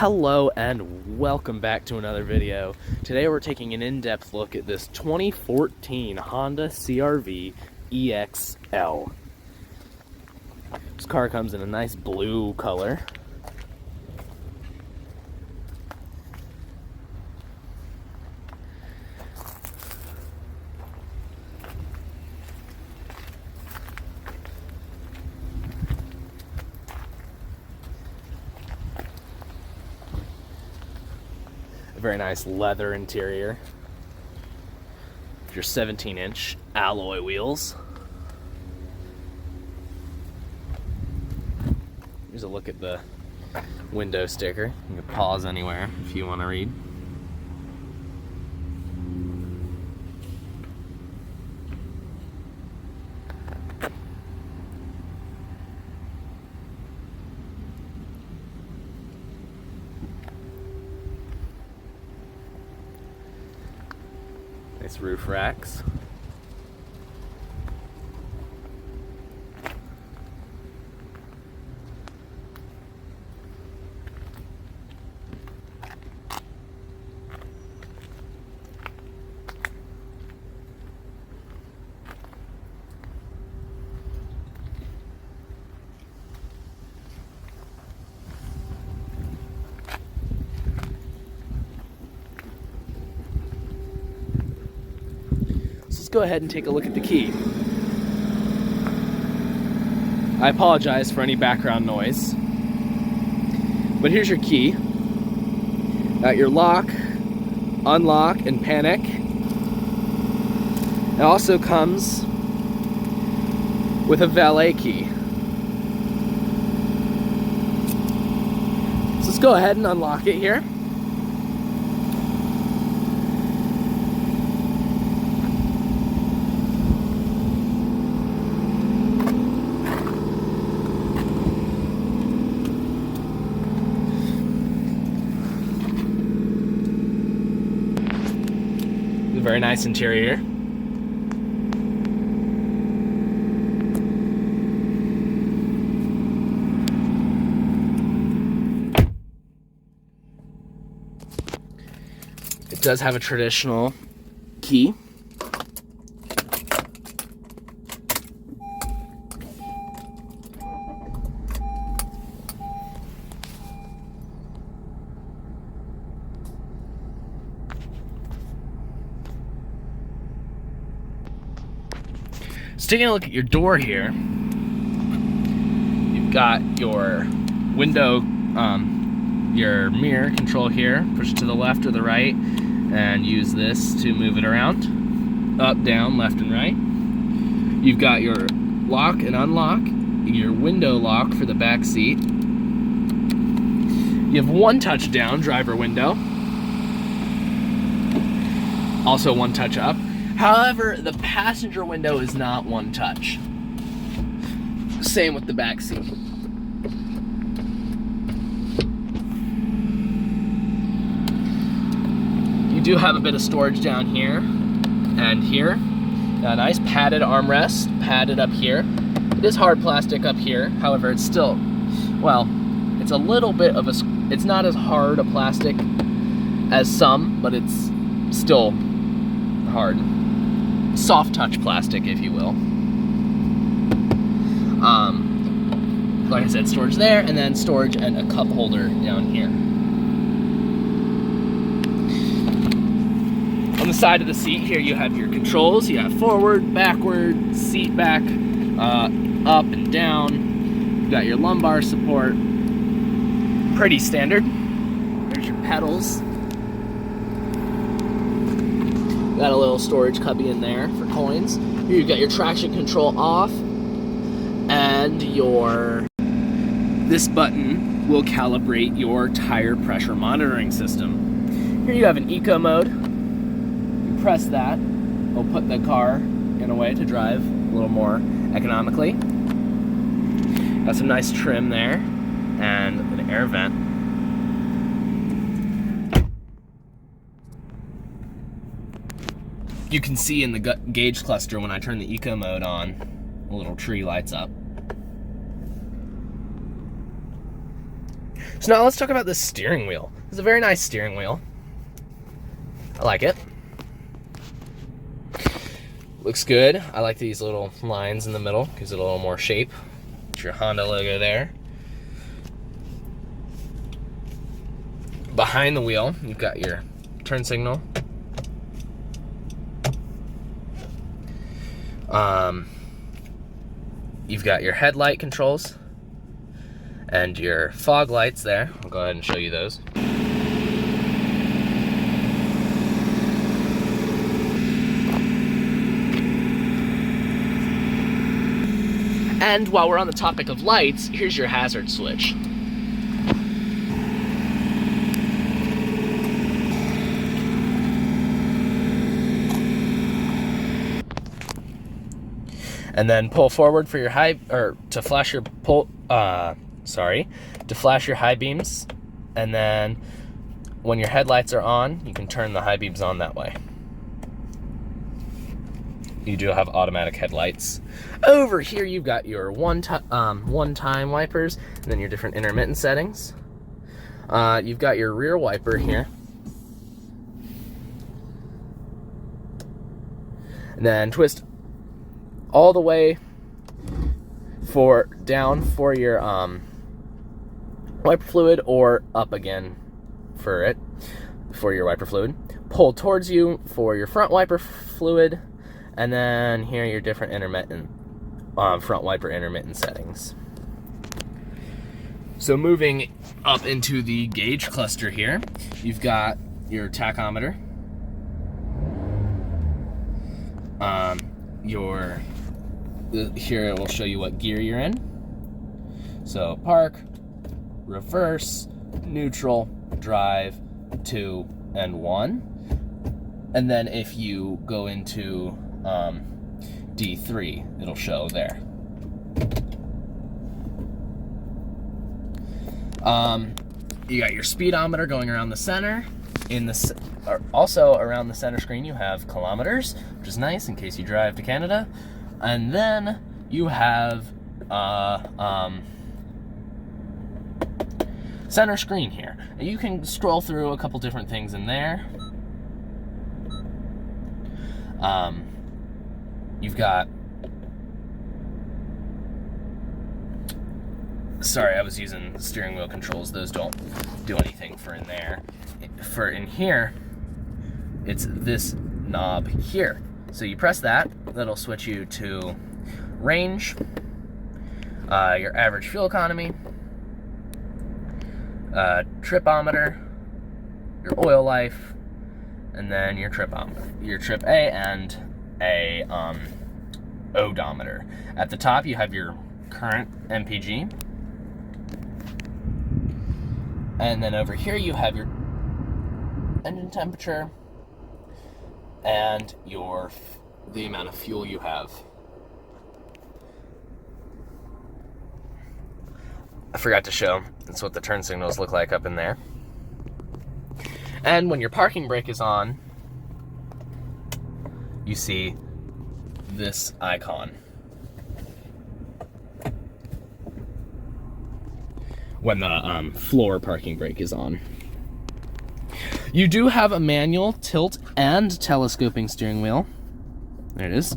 Hello and welcome back to another video. Today we're taking an in-depth look at this 2014 Honda CR-V EXL. This car comes in a nice blue color. Very nice leather interior. Your 17-inch alloy wheels. Here's a look at the window sticker. You can pause anywhere if you want to read. Nice roof racks. Let's go ahead and take a look at the key. I apologize for any background noise, but here's your key. Got your lock, unlock, and panic. It also comes with a valet key. So let's go ahead and unlock it here. Very nice interior. It does have a traditional key. So taking a look at your door here, you've got your window, your mirror control here. Push it to the left or the right and use this to move it around, up, down, left, and right. You've got your lock and unlock, your window lock for the back seat. You have one touch down, driver window. Also one touch up. However, the passenger window is not one touch. Same with the back seat. You do have a bit of storage down here and here. A nice padded armrest, padded up here. It is hard plastic up here. However, it's still, well, it's a little bit of it's not as hard a plastic as some, but it's still hard. Soft touch plastic, if you will. Like I said, storage there, and then storage and a cup holder down here. On the side of the seat here, you have your controls. You have forward, backward, seat back, up and down. You've got your lumbar support. Pretty standard. There's your pedals. Got a little storage cubby in there for coins. Here you've got your traction control off, and this button will calibrate your tire pressure monitoring system. Here you have an eco mode. You press that, it'll put the car in a way to drive a little more economically. Got some nice trim there, and an air vent. You can see in the gauge cluster when I turn the eco mode on, a little tree lights up. So now let's talk about this steering wheel. It's a very nice steering wheel. I like it. Looks good. I like these little lines in the middle. Gives it a little more shape. It's your Honda logo there. Behind the wheel, you've got your turn signal. You've got your headlight controls and your fog lights there. I'll go ahead and show you those. And while we're on the topic of lights, here's your hazard switch. And then pull forward for your to flash your high beams. And then when your headlights are on, you can turn the high beams on that way. You do have automatic headlights. Over here, you've got your one-time wipers, and then your different intermittent settings. You've got your rear wiper here. And then twist all the way down for your wiper fluid, or up again for your wiper fluid. Pull towards you for your front wiper fluid, and then here are your different intermittent front wiper intermittent settings. So moving up into the gauge cluster here, you've got your tachometer, here it will show you what gear you're in. So park, reverse, neutral, drive, 2, and 1. And then if you go into D3, it'll show there. You got your speedometer going around the center. Also around the center screen, you have kilometers, which is nice in case you drive to Canada. And then you have center screen here. You can scroll through a couple different things in there. You've got, sorry, I was using the steering wheel controls. Those don't do anything for in there. For in here, it's this knob here. So you press that, that'll switch you to range, your average fuel economy, tripometer, your oil life, and then your tripometer, your trip A, and a odometer. At the top, you have your current MPG, and then over here you have your engine temperature and the amount of fuel you have. I forgot to show, that's what the turn signals look like up in there. And when your parking brake is on, you see this icon. When the floor parking brake is on. You do have a manual tilt and telescoping steering wheel. There it is.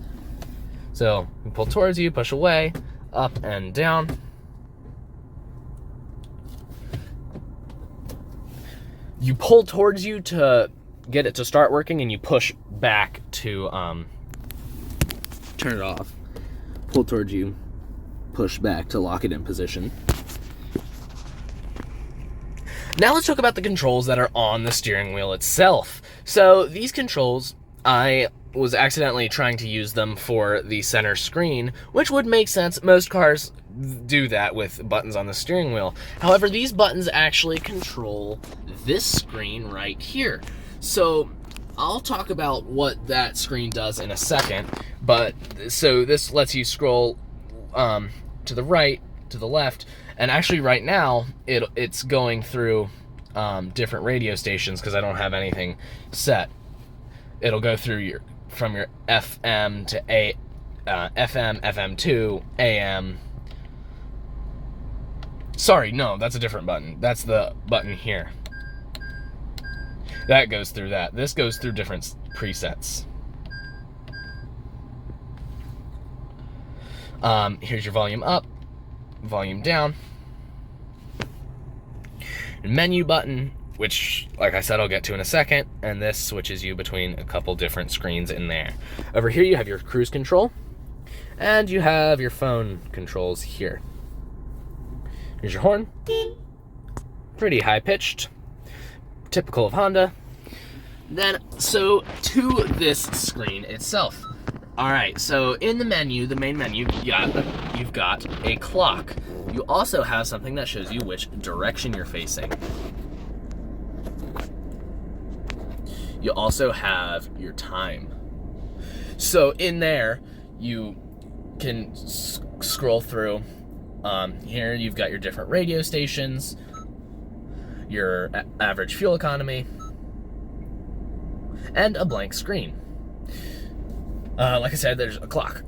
So you pull towards you, push away, up and down. You pull towards you to get it to start working, and you push back to turn it off. Pull towards you, push back to lock it in position. Now let's talk about the controls that are on the steering wheel itself. So these controls, I was accidentally trying to use them for the center screen, which would make sense. Most cars do that with buttons on the steering wheel. However, these buttons actually control this screen right here. So I'll talk about what that screen does in a second, but so this lets you scroll to the right, to the left, and actually right now it's going through different radio stations because I don't have anything set. It'll go through from your FM to FM, FM2, AM, Sorry, no, that's a different button. That's the button here. That goes through that. This goes through different presets. Here's your volume up, volume down, menu button, which, like I said, I'll get to in a second, and this switches you between a couple different screens in there. Over here you have your cruise control, and you have your phone controls here. Here's your horn. Pretty high-pitched, typical of Honda. Then, so to this screen itself. Alright, so in the menu, the main menu, you've got a clock. You also have something that shows you which direction you're facing. You also have your time. So in there, you can scroll through. Here you've got your different radio stations, your average fuel economy, and a blank screen. Like I said, there's a clock.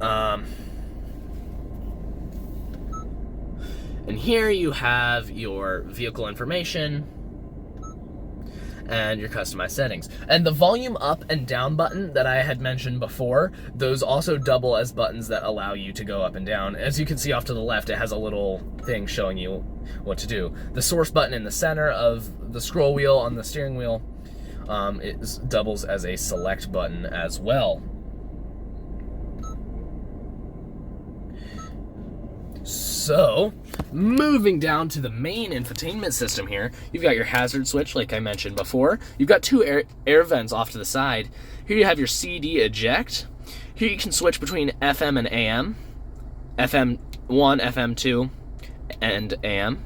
And here you have your vehicle information and your customized settings. And the volume up and down button that I had mentioned before, those also double as buttons that allow you to go up and down. As you can see off to the left, it has a little thing showing you what to do. The source button in the center of the scroll wheel on the steering wheel, it doubles as a select button as well. So, moving down to the main infotainment system here, you've got your hazard switch, like I mentioned before. You've got two air vents off to the side. Here you have your CD eject. Here you can switch between FM and AM, FM 1, FM 2, and AM.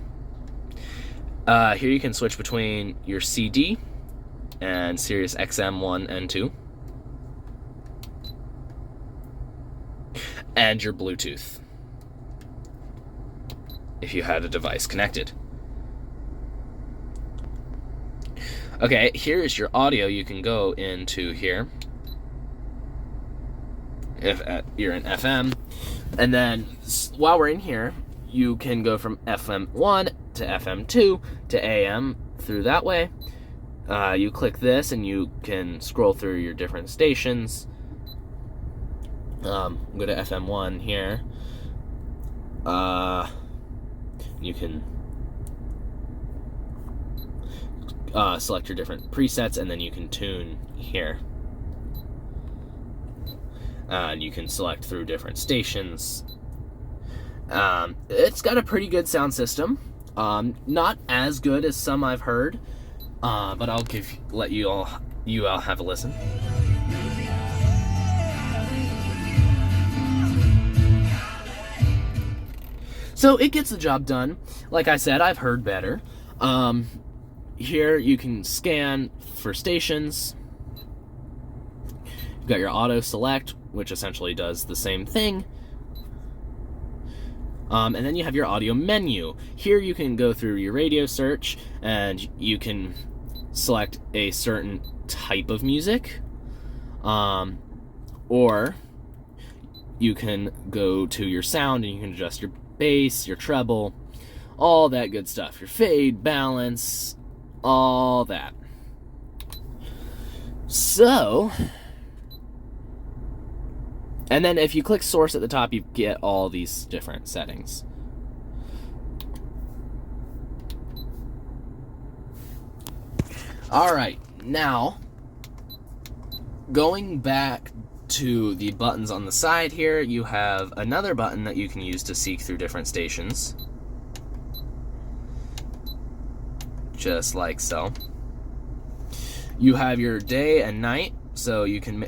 Here you can switch between your CD and Sirius XM 1 and 2. And your Bluetooth, if you had a device connected. Okay, here's your audio. You can go into here if you're in FM, and then while we're in here, you can go from FM 1 to FM 2 to AM through that way. You click this and you can scroll through your different stations. Go to FM 1 here. You can select your different presets, and then you can tune here. And you can select through different stations. It's got a pretty good sound system. Not as good as some I've heard, but I'll let you all have a listen. So it gets the job done. Like I said, I've heard better. Here you can scan for stations. You've got your auto select, which essentially does the same thing. And then you have your audio menu. Here you can go through your radio search, and you can select a certain type of music. Or you can go to your sound, and you can adjust your bass, your treble, all that good stuff. Your fade, balance, all that. So, and then if you click source at the top, you get all these different settings. Alright, now, going back to the buttons on the side here, you have another button that you can use to seek through different stations. Just like so. You have your day and night, so you can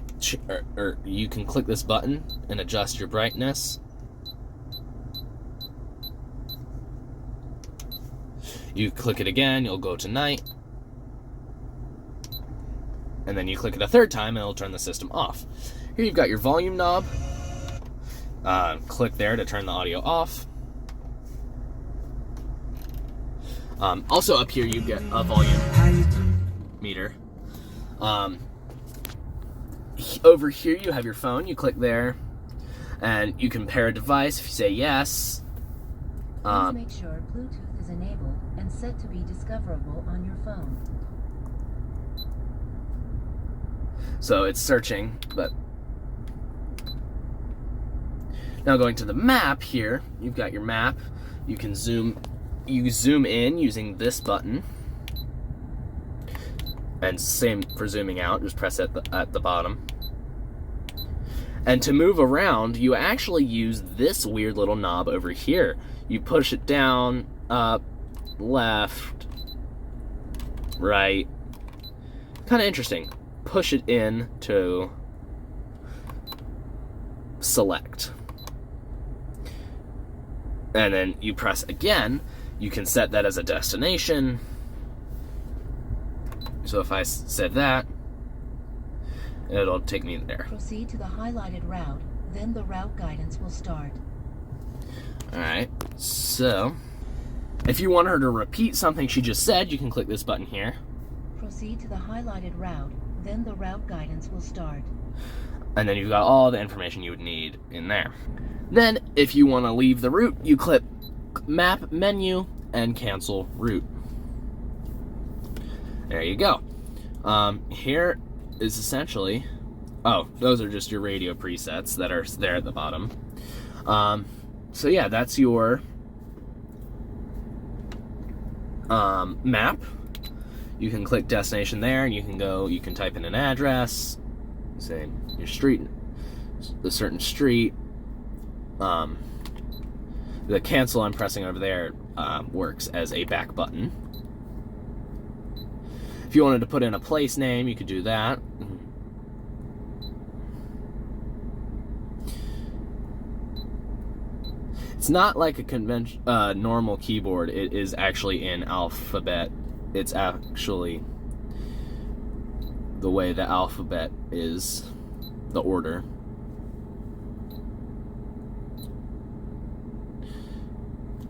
you can click this button and adjust your brightness. You click it again, you'll go to night. And then you click it a third time and it'll turn the system off. Here you've got your volume knob. Click there to turn the audio off. Also up here you get a volume meter. Over here you have your phone. You click there and you can pair a device. If you say yes, Please make sure Bluetooth is enabled and set to be discoverable on your phone. So it's searching, but now going to the map here, you've got your map. You can zoom in using this button. And same for zooming out, just press at the bottom. And to move around, you actually use this weird little knob over here. You push it down, up, left, right. Kind of interesting. Push it in to select. And then you press again. You can set that as a destination. So if I said that, it'll take me there. Proceed to the highlighted route, then the route guidance will start. Alright, so if you want her to repeat something she just said, you can click this button here. Proceed to the highlighted route, then the route guidance will start. And then you've got all the information you would need in there. Then, if you want to leave the route, you click Map Menu and Cancel Route. There you go. Here is essentially... Oh, those are just your radio presets that are there at the bottom. So yeah, that's your map. You can click destination there, and you can type in an address, say your street, a certain street. The cancel I'm pressing over there works as a back button. If you wanted to put in a place name, you could do that. It's not like a normal keyboard. It is actually in alphabet. It's actually the way the alphabet is, the order.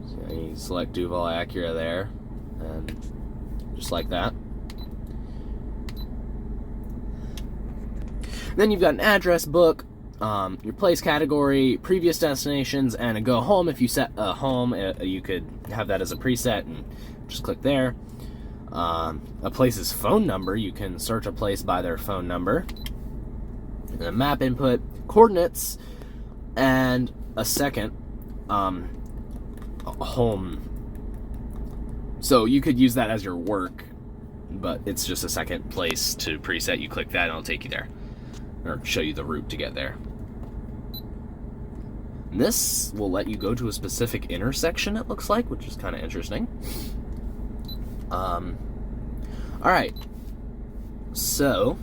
So you select Duval Acura there, and just like that. Then you've got an address book, your place category, previous destinations, and a go home. If you set a home, you could have that as a preset and just click there. A place's phone number, you can search a place by their phone number. And a map input, coordinates, and a second home. So you could use that as your work, but it's just a second place to preset. You click that and it'll take you there, or show you the route to get there. And this will let you go to a specific intersection, it looks like, which is kind of interesting. Alright, so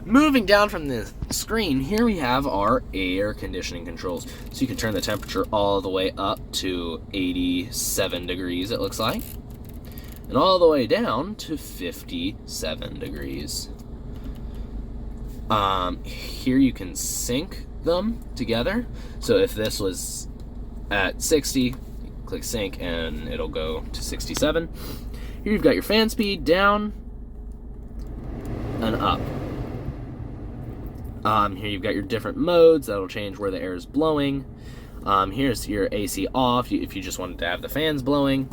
moving down from the screen, here we have our air conditioning controls. So you can turn the temperature all the way up to 87 degrees, it looks like, and all the way down to 57 degrees. Here you can sync them together. So if this was at 60, click sync and it'll go to 67. Here you've got your fan speed down and up. Here you've got your different modes that'll change where the air is blowing. Here's your AC off if you just wanted to have the fans blowing.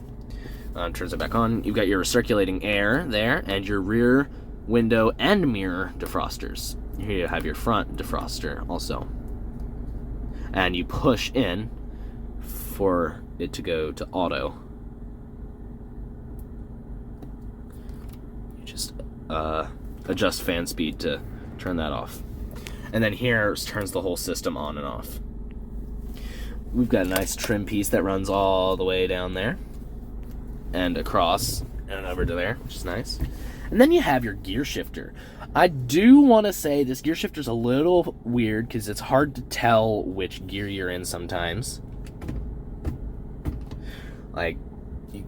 Turns it back on. You've got your recirculating air there, and your rear window and mirror defrosters. Here you have your front defroster also. And you push in for it to go to auto. You just adjust fan speed to turn that off. And then here turns the whole system on and off. We've got a nice trim piece that runs all the way down there and across and over to there, which is nice. And then you have your gear shifter. I do want to say this gear shifter is a little weird because it's hard to tell which gear you're in sometimes. Like,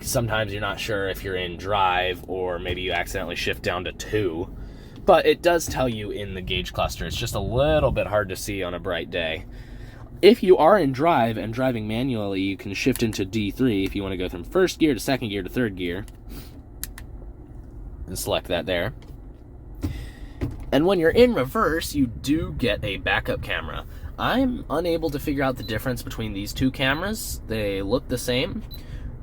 sometimes you're not sure if you're in drive, or maybe you accidentally shift down to 2. But it does tell you in the gauge cluster. It's just a little bit hard to see on a bright day. If you are in drive and driving manually, you can shift into D3 if you want to go from first gear to second gear to third gear. And select that there. And when you're in reverse, you do get a backup camera. I'm unable to figure out the difference between these two cameras. They look the same,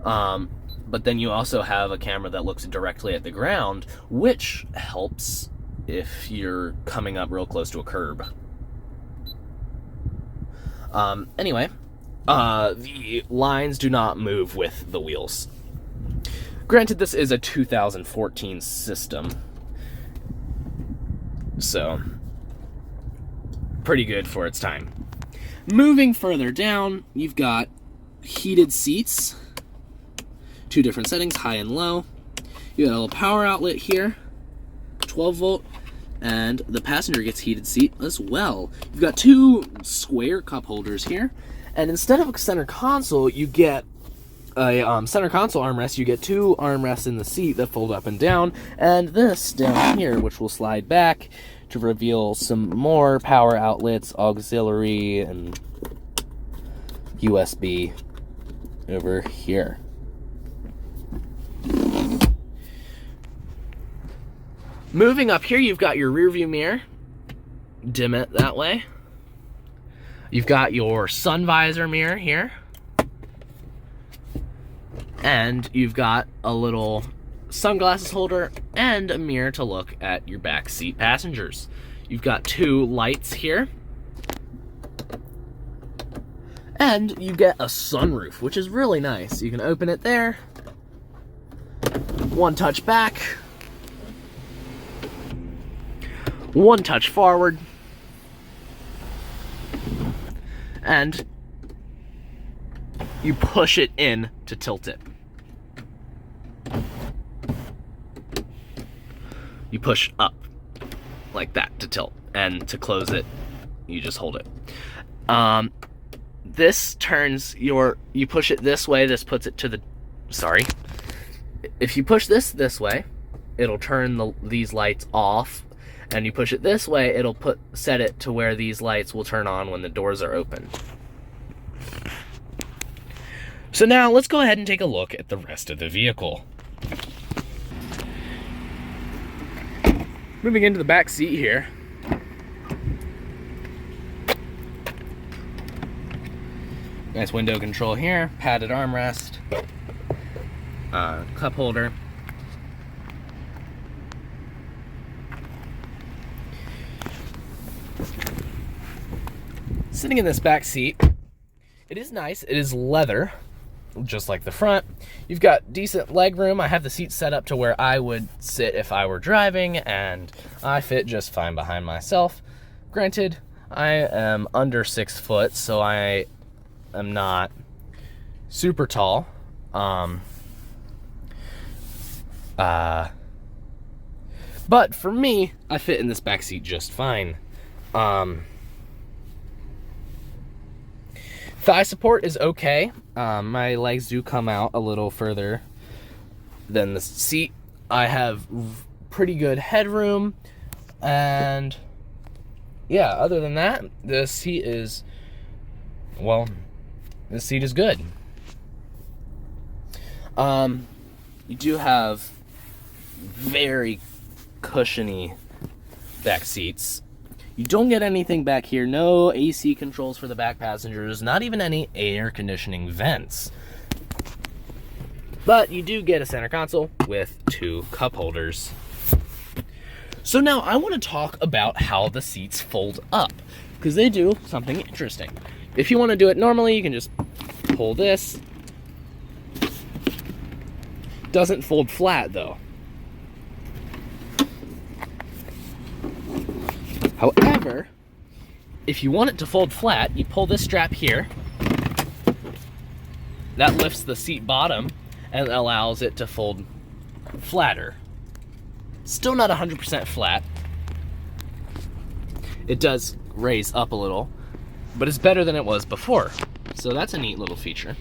But then you also have a camera that looks directly at the ground, which helps if you're coming up real close to a curb. Anyway, the lines do not move with the wheels. Granted, this is a 2014 system, so pretty good for its time. Moving further down, you've got heated seats, 2 different settings, high and low. You got a little power outlet here, 12 volt, and the passenger gets heated seat as well. You've got 2 square cup holders here, and instead of a center console, you get a center console armrest. You get 2 armrests in the seat that fold up and down, and this down here, which will slide back to reveal some more power outlets, auxiliary, and USB over here. Moving up here, you've got your rear view mirror. Dim it that way. You've got your sun visor mirror here. And you've got a little sunglasses holder and a mirror to look at your back seat passengers. You've got 2 lights here. And you get a sunroof, which is really nice. You can open it there. 1 touch back. 1 touch forward. And you push it in to tilt it. You push up like that to tilt, and to close it, you just hold it. This turns you push it this way, this puts it to the, sorry. If you push this way, it'll turn these lights off, and you push it this way, it'll set it to where these lights will turn on when the doors are open. So now let's go ahead and take a look at the rest of the vehicle. Moving into the back seat here. Nice window control here, padded armrest, cup holder. Sitting in this back seat, it is nice. It is leather, just like the front. You've got decent leg room. I have the seat set up to where I would sit if I were driving, and I fit just fine behind myself. Granted, I am under 6 foot, so I am not super tall. But for me, I fit in this back seat just fine. Thigh support is okay. My legs do come out a little further than the seat. I have pretty good headroom, and yeah, other than that, the seat is, well, the seat is good. You do have very cushiony back seats. You don't get anything back here. No AC controls for the back passengers, not even any air conditioning vents. But you do get a center console with 2 cup holders. So now I want to talk about how the seats fold up, because they do something interesting. If you want to do it normally, you can just pull this. Doesn't fold flat though. However, if you want it to fold flat, you pull this strap here. That lifts the seat bottom and allows it to fold flatter. Still not 100% flat. It does raise up a little, but it's better than it was before. So that's a neat little feature.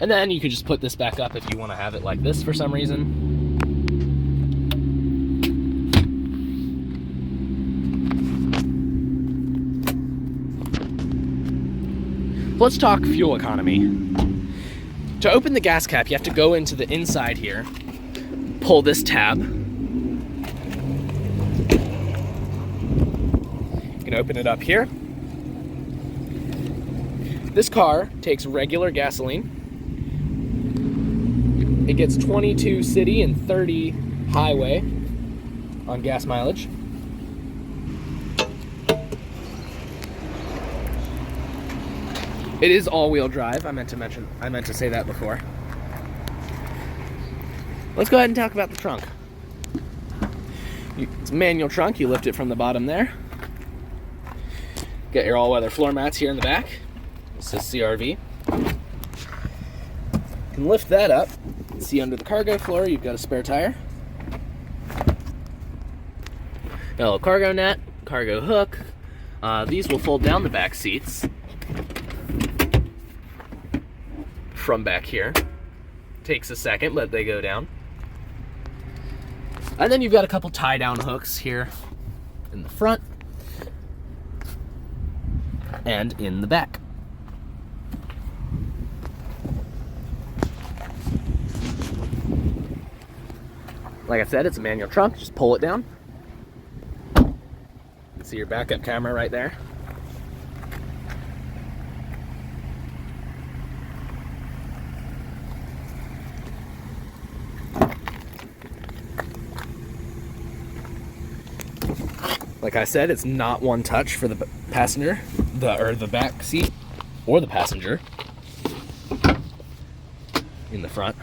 And then you can just put this back up if you want to have it like this for some reason. Let's talk fuel economy. To open the gas cap, you have to go into the inside here, pull this tab. You can open it up here. This car takes regular gasoline. It gets 22 city and 30 highway on gas mileage. It is all-wheel drive. I meant to say that before. Let's go ahead and talk about the trunk. It's a manual trunk. You lift it from the bottom there. Get your all-weather floor mats here in the back. This is CRV. You can lift that up. See under the cargo floor, you've got a spare tire. Got a little cargo net, cargo hook. These will fold down the back seats from back here. Takes a second, but they go down. And then you've got a couple tie-down hooks here in the front and in the back. Like I said, it's a manual trunk. Just pull it down. You can see your backup camera right there. Like I said, it's not one touch for the passenger, the back seat, or the passenger in the front.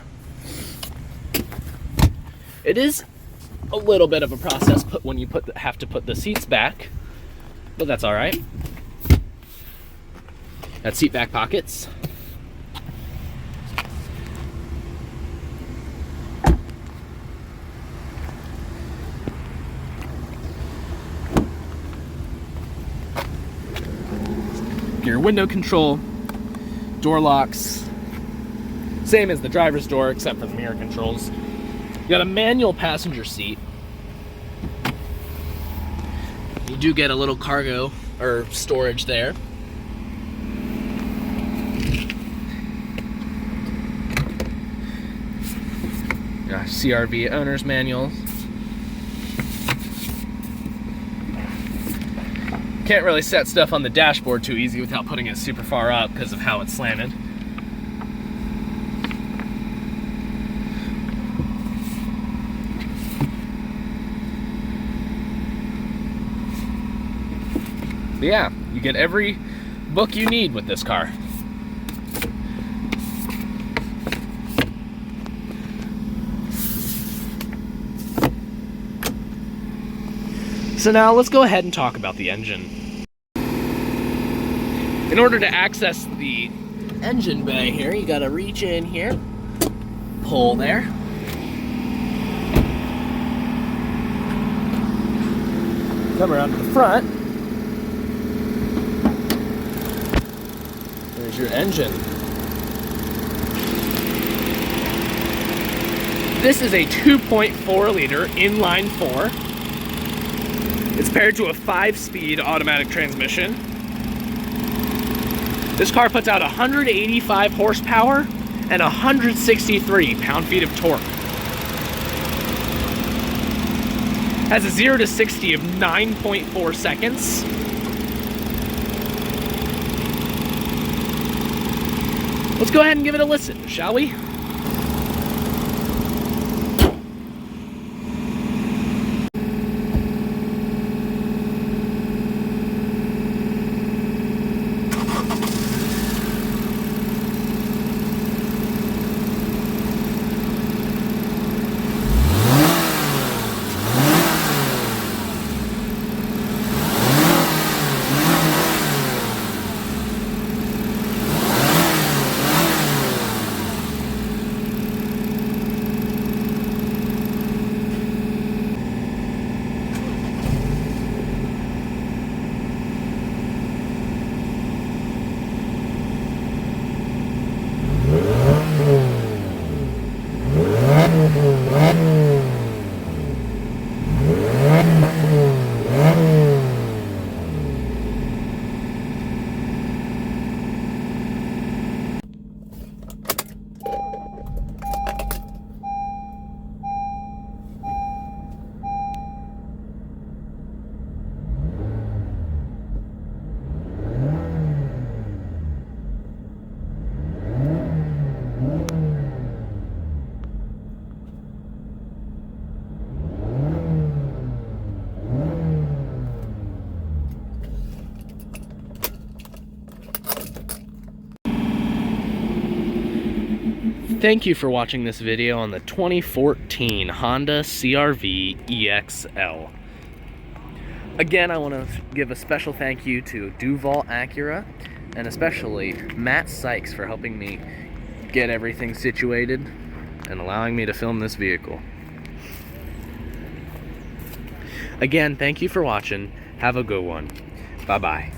It is a little bit of a process when you have to put the seats back, but that's all right. Got seat back pockets. Your window control, door locks, same as the driver's door except for the mirror controls. You got a manual passenger seat. You do get a little cargo or storage there. Got CRV owner's manual. Can't really set stuff on the dashboard too easy without putting it super far up because of how it's slanted. But yeah, you get every book you need with this car. So now let's go ahead and talk about the engine. In order to access the engine bay here, you gotta reach in here, pull there. Come around to the front. There's your engine. This is a 2.4 liter inline 4. It's paired to a 5-speed automatic transmission. This car puts out 185 horsepower and 163 pound-feet of torque. Has a 0 to 60 of 9.4 seconds. Let's go ahead and give it a listen, shall we? Thank you for watching this video on the 2014 Honda CR-V EXL. Again, I want to give a special thank you to Duval Acura, and especially Matt Sykes for helping me get everything situated and allowing me to film this vehicle. Again, thank you for watching. Have a good one. Bye-bye.